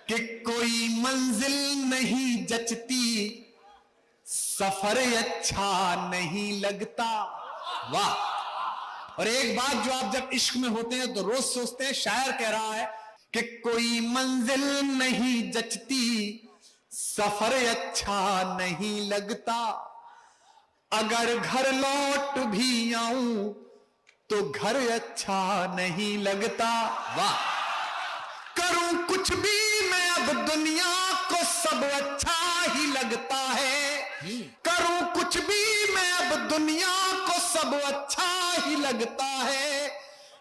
कि कोई मंजिल नहीं जचती, सफर अच्छा नहीं लगता। वाह। और एक बात जो आप जब इश्क में होते हैं तो रोज सोचते हैं, शायर कह रहा है कि कोई मंजिल नहीं जचती, सफर अच्छा नहीं लगता। अगर घर लौट भी आऊं तो घर अच्छा नहीं लगता। वाह। करूं कुछ भी मैं अब दुनिया को सब अच्छा ही लगता है। करूं कुछ भी मैं अब दुनिया को सब अच्छा ही लगता है।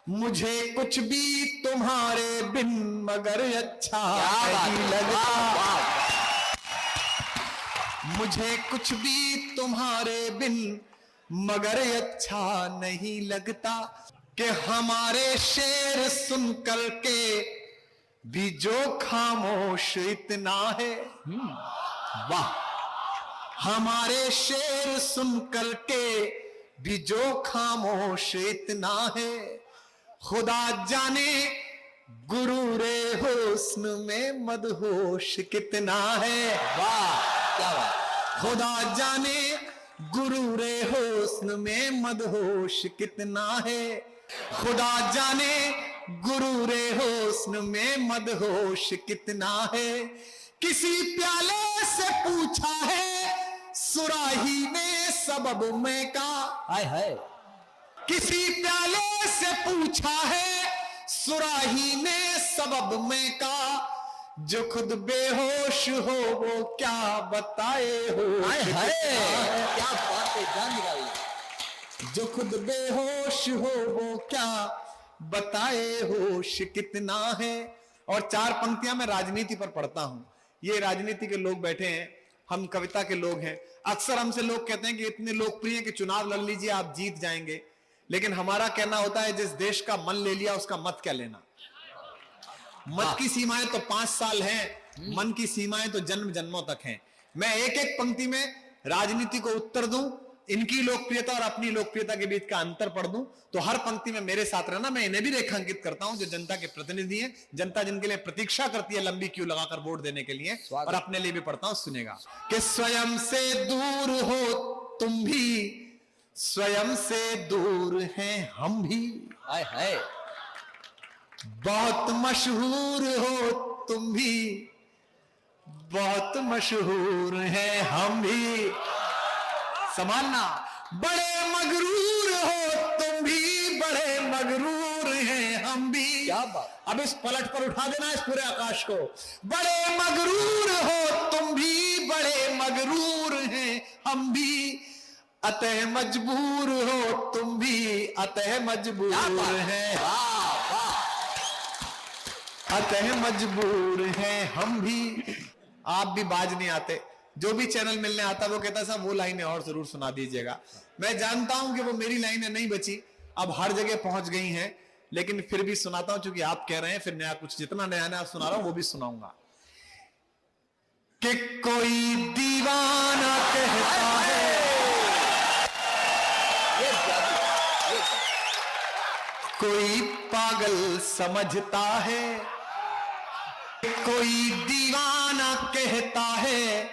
मुझे कुछ भी तुम्हारे बिन मगर अच्छा नहीं लगता। मुझे कुछ भी तुम्हारे बिन मगर अच्छा नहीं लगता। कि हमारे शेर सुन कर के भी जो खामोश इतना है। वाह। हमारे शेर सुन कर के भी जो खामोश इतना है। खुदा जाने गुरूरे हुस्न में मदहोश कितना है। वाह क्या बात। खुदा जाने गुरूरे हुस्न में मदहोश कितना है। खुदा जाने गुरूरे हुस्न में मदहोश कितना है। किसी प्याले से पूछा है सुराही ने सबब में का। हाय हाय। किसी प्याले से पूछा है सुराही ने सबब में का। जो खुद बेहोश हो वो क्या बताए हो। हाय हाय क्या बात है, जान निकाली। जो खुद बेहोश हो वो क्या बताए होश कितना है। और चार पंक्तियां मैं राजनीति पर पढ़ता हूं। ये राजनीति के लोग बैठे हैं, हम कविता के लोग हैं। अक्सर हमसे लोग कहते हैं कि इतने लोकप्रिय कि चुनाव लड़ लीजिए आप जीत जाएंगे। लेकिन हमारा कहना होता है जिस देश का मन ले लिया उसका मत क्या लेना। मत की सीमाएं तो 5 साल हैं, मन की सीमाएं तो जन्म जन्मों तक हैं। मैं एक एक पंक्ति में राजनीति को उत्तर दूं, इनकी लोकप्रियता और अपनी लोकप्रियता के बीच का अंतर पढ़ दूं, तो हर पंक्ति में मेरे साथ रहना। मैं इन्हें भी रेखांकित करता हूं जो जनता के प्रतिनिधि हैं, जनता जिनके लिए प्रतीक्षा करती है लंबी क्यू लगाकर वोट देने के लिए, और अपने लिए भी पढ़ता हूं। सुनेगा कि स्वयं से दूर हो तुम भी, स्वयं से दूर हैं हम भी। हाय हाय। बहुत मशहूर हो तुम भी, बहुत मशहूर हैं हम भी। संभालना। बड़े मगरूर हो तुम भी, बड़े मगरूर हैं हम भी। क्या बात। अब इस पलट पर उठा देना इस पूरे आकाश को। बड़े मगरूर हो तुम भी, बड़े मगरूर हैं हम भी। अतः मजबूर हो तुम भी, अतः मजबूर हैं। अतः मजबूर हैं हम भी। आप भी बाज नहीं आते। जो भी चैनल मिलने आता वो कहता साहब वो लाइनें और जरूर सुना दीजिएगा। मैं जानता हूं कि वो मेरी लाइनें नहीं बची, अब हर जगह पहुंच गई हैं, लेकिन फिर भी सुनाता हूं क्योंकि आप कह रहे हैं। फिर नया कुछ जितना नया नया सुना रहा हूं वो भी सुनाऊंगा। कि कोई दीवाना कहता है, कोई पागल समझता है। कोई दीवाना कहता है,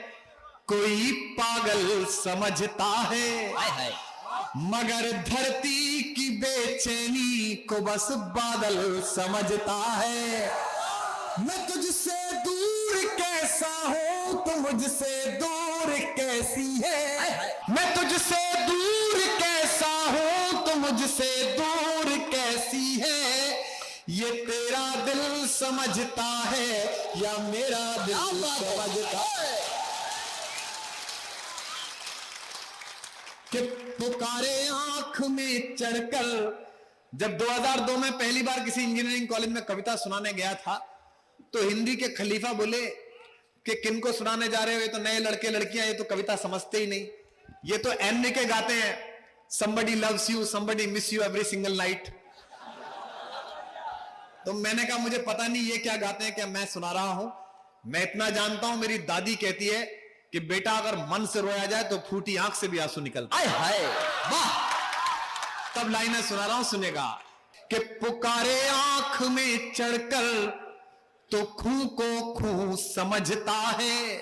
कोई पागल समझता है। मगर धरती की बेचैनी को बस बादल समझता है। मैं तुझसे दूर कैसा हूं तो मुझसे दूर कैसी है। मैं तुझसे दूर कैसा हूं तो मुझसे दूर कैसी है। ये तेरा दिल समझता है या मेरा दिल समझता है। कि पुकारे आंख में चढ़कर। जब 2002 में पहली बार किसी इंजीनियरिंग कॉलेज में कविता सुनाने गया था तो हिंदी के खलीफा बोले कि किनको सुनाने जा रहे हो, ये तो नए लड़के लड़कियां, ये तो कविता समझते ही नहीं, ये तो एन के गाते हैं, somebody loves you, somebody miss you every single night। तो मैंने कहा मुझे पता नहीं ये क्या गाते हैं, क्या मैं सुना रहा हूं। मैं इतना जानता हूं, मेरी दादी कहती है कि बेटा अगर मन से रोया जाए तो फूटी आंख से भी आंसू निकलते। हाय हाय वाह। तब लाइनें सुना रहा हूं, सुनेगा। कि पुकारे आंख में चढ़कर तो खूं को खूं समझता है।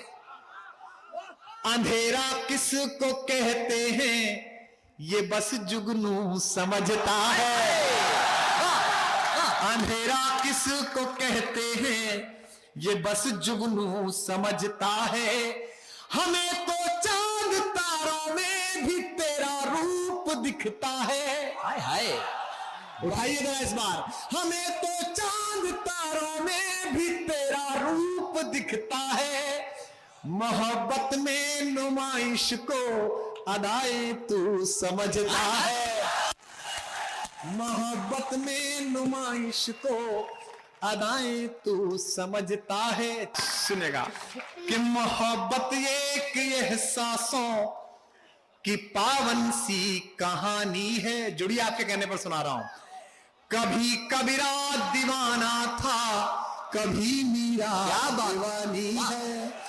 अंधेरा किसको कहते हैं ये बस जुगनू समझता है। अंधेरा किसको कहते हैं ये बस जुगनू समझता है। हमें तो चांद तारों में भी तेरा रूप दिखता है। हाय हाय, उठाइएगा इस बार। हमें तो चांद तारों में भी तेरा रूप दिखता है। मोहब्बत में नुमाइश को अदाए तू समझता है। मोहब्बत में नुमाइश को अदाएं तू समझता है। सुनेगा कि मोहब्बत एक एहसासों की पावन सी कहानी है। जुड़िए, आपके कहने पर सुना रहा हूं। कभी कबीरा दीवाना था, कभी मीरा दीवानी है।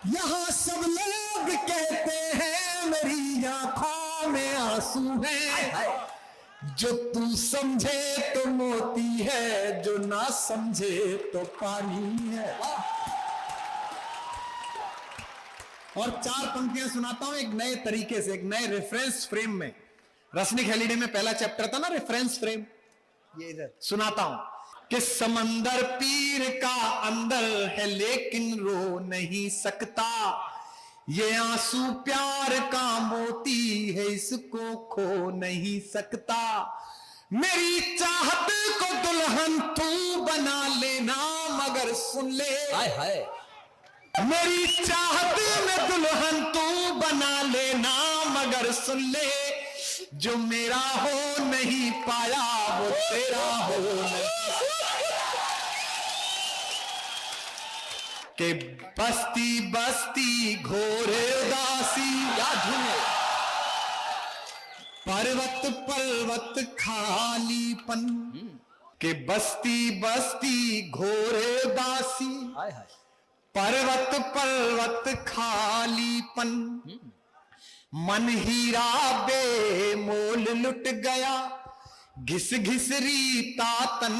यहां सब लोग कहते हैं मेरी आंखों में आंसू है। जो तू समझे तो मोती है, जो ना समझे तो पानी है। और 4 पंक्तियां सुनाता हूं एक नए तरीके से, एक नए रेफरेंस फ्रेम में। रसनिक हेलिडे में पहला चैप्टर था ना, रेफरेंस फ्रेम। ये इधर सुनाता हूं कि समंदर पीर का अंदर है लेकिन रो नहीं सकता। ये आंसू प्यार का मोती है, इसको खो नहीं सकता। मेरी चाहत को दुल्हन तू बना लेना मगर सुन ले। हाय हाय, मेरी चाहत में दुल्हन तू बना लेना मगर सुन ले। जो मेरा हो नहीं पाया वो तेरा हो नहीं। के बस्ती बस्ती घोर उदासी, क्या धुन है। पर्वत पर्वत खालीपन। के बस्ती बस्ती घोर उदासी, हाय हाय, पर्वत पर्वत खालीपन। मन हीरा बेमोल लुट गया, घिस घिस रीता तन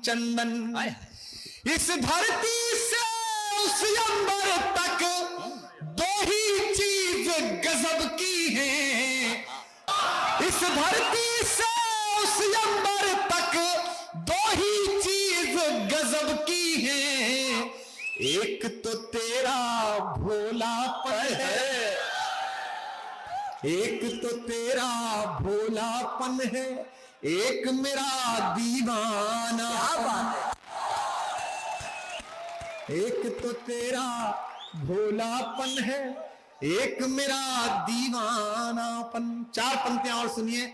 चंदन। हाय हाय, इस धरती से उस अंबर तक दो ही चीज गजब की है। इस धरती से उस अंबर तक दो ही चीज गजब की है। एक तो तेरा भोलापन है, एक तो तेरा भोलापन है, एक मेरा दीवाना। एक तो तेरा भोलापन है, एक मेरा दीवानापन। 4 पंक्तियां और सुनिए।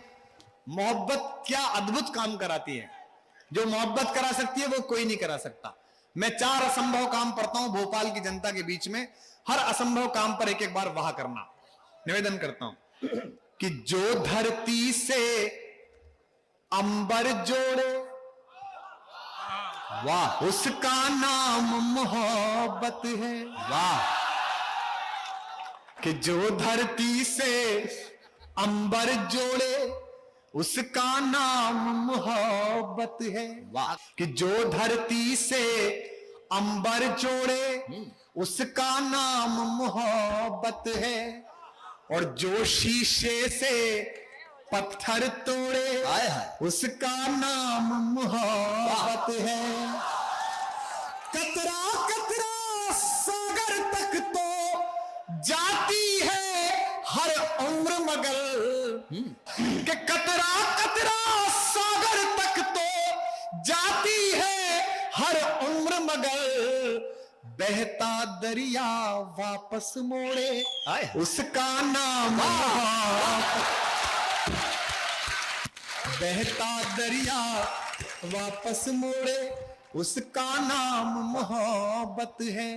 मोहब्बत क्या अद्भुत काम कराती है। जो मोहब्बत करा सकती है वो कोई नहीं करा सकता। मैं 4 असंभव काम पढ़ता हूं भोपाल की जनता के बीच में। हर असंभव काम पर एक एक बार वाह करना निवेदन करता हूं कि जो धरती से अंबर जोड़े वाह, उसका नाम मोहब्बत है। वाह, कि जो धरती से अंबर जोड़े उसका नाम मोहब्बत है। वाह, कि जो धरती से अंबर जोड़े उसका नाम मोहब्बत है। और जो शीशे से पत्थर तोड़े हाय हाय, उसका नाम मोहब्बत है। कतरा कतरा सागर तक तो जाती है हर उम्र मगर। कि कतरा कतरा सागर तक तो जाती है हर उम्र मगर। बहता दरिया वापस मोड़े हाय, उसका नाम मोहब्बत। बहता दरिया वापस मोड़े उसका नाम मोहब्बत है।